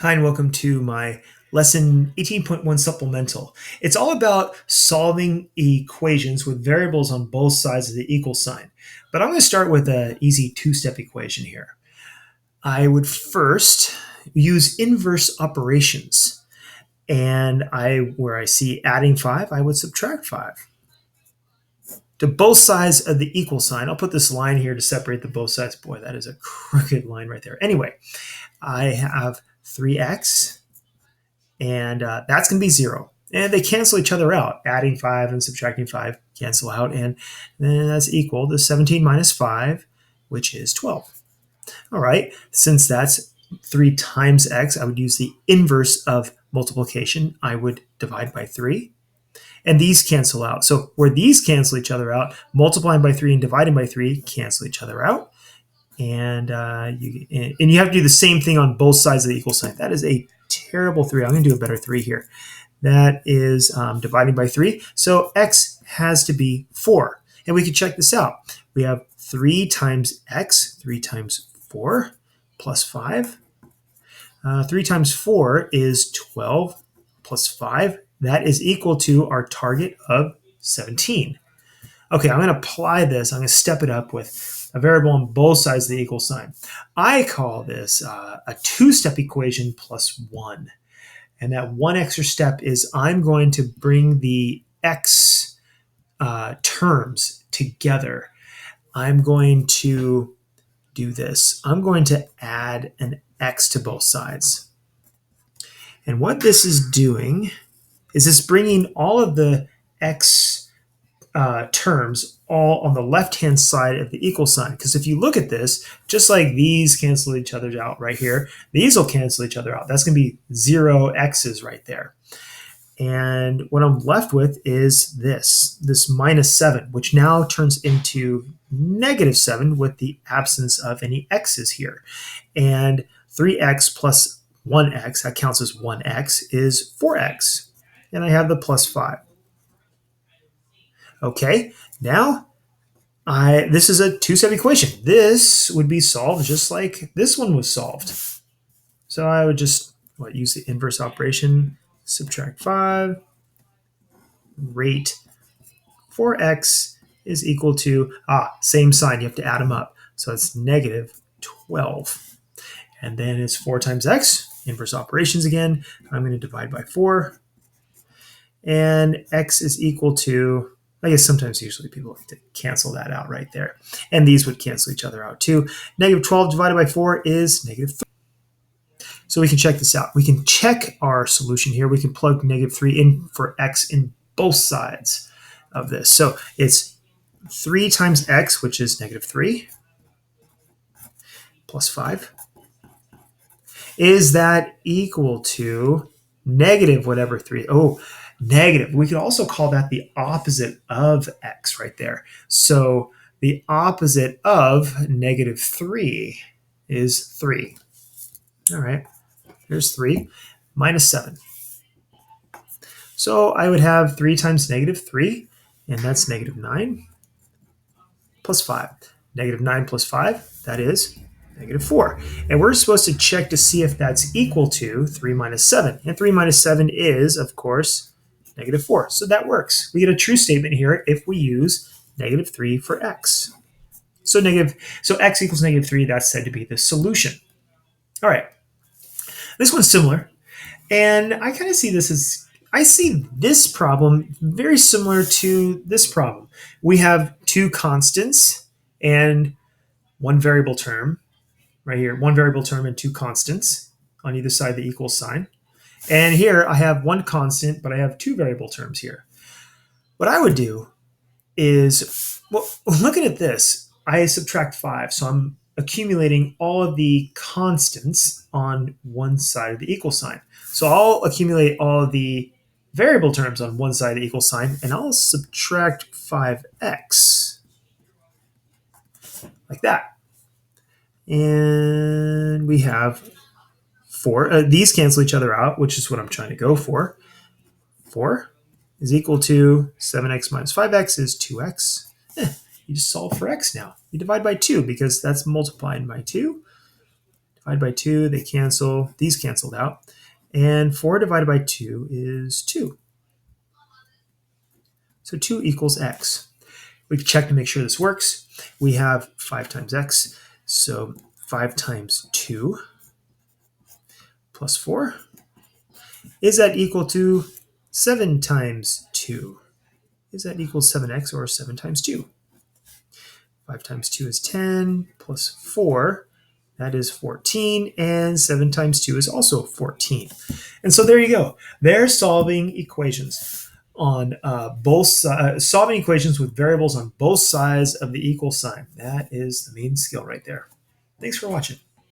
Hi, and welcome to my lesson 18.1 supplemental. It's all about solving equations with variables on both sides of the equal sign. But I'm going to start with an easy two-step equation here. I would first use inverse operations. And where I see adding 5, I would subtract 5. To both sides of the equal sign, I'll put this line here to separate the both sides. Boy, that is a crooked line right there. Anyway, I have 3x and that's going to be 0. And they cancel each other out. Adding 5 and subtracting 5 cancel out, and then that's equal to 17 minus 5, which is 12. All right, since that's 3 times x, I would use the inverse of multiplication. I would divide by 3, and these cancel out. So where these cancel each other out, multiplying by 3 and dividing by 3 cancel each other out. And you have to do the same thing on both sides of the equal sign. That is a terrible 3. I'm going to do a better 3 here. That is dividing by 3. So x has to be 4. And we can check this out. We have 3 times x, 3 times 4, plus 5. 3 times 4 is 12, plus 5. That is equal to our target of 17. Okay, I'm going to apply this. I'm going to step it up with a variable on both sides of the equal sign. I call this a two-step equation plus 1. And that one extra step is I'm going to bring the x terms together. I'm going to do this. I'm going to add an x to both sides. And what this is doing is it's bringing all of the x terms all on the left-hand side of the equal sign. Because if you look at this, just like these cancel each other out right here, these will cancel each other out. That's going to be 0 x's right there. And what I'm left with is this minus 7, which now turns into negative 7 with the absence of any x's here. And 3x plus 1x, that counts as 1x, is 4x. And I have the plus 5. Okay, now this is a two-step equation. This would be solved just like this one was solved. So I would just use the inverse operation, subtract 5, rate 4x is equal to, same sign, you have to add them up. So it's negative 12. And then it's 4 times x, inverse operations again. I'm going to divide by 4. And x is equal to, I guess usually people like to cancel that out right there. And these would cancel each other out too. Negative 12 divided by 4 is negative 3. So we can check this out. We can check our solution here. We can plug negative 3 in for x in both sides of this. So it's 3 times x, which is negative 3, plus 5. Is that equal to negative whatever 3? Oh, negative. We could also call that the opposite of x right there. So the opposite of negative 3 is 3. All right, here's 3 minus 7. So I would have 3 times negative 3, and that's negative 9, plus 5. Negative 9 plus 5, that is negative 4. And we're supposed to check to see if that's equal to 3 minus 7. And 3 minus 7 is, of course, negative 4. So that works. We get a true statement here if we use negative 3 for x. So x equals negative 3, that's said to be the solution. All right. This one's similar. And I kind of see I see this problem very similar to this problem. We have two constants and one variable term right here, one variable term and two constants on either side of the equal sign. And here I have one constant, but I have two variable terms here. What I would do is, looking at this, I subtract 5. So I'm accumulating all of the constants on one side of the equal sign. So I'll accumulate all of the variable terms on one side of the equal sign, and I'll subtract 5x like that. And we have 4. These cancel each other out, which is what I'm trying to go for. 4 is equal to 7x minus 5x is 2x. You just solve for x now. You divide by 2 because that's multiplying by 2. Divide by 2, they cancel. These canceled out. And 4 divided by 2 is 2. So 2 equals x. We can check to make sure this works. We have 5 times x. So 5 times 2 plus 4. Is that equal to 7 times 2? Is that equal to 7x or 7 times 2? 5 times 2 is 10 plus 4. That is 14. And 7 times 2 is also 14. And so there you go. They're solving equations on solving equations with variables on both sides of the equal sign. That is the main skill right there. Thanks for watching.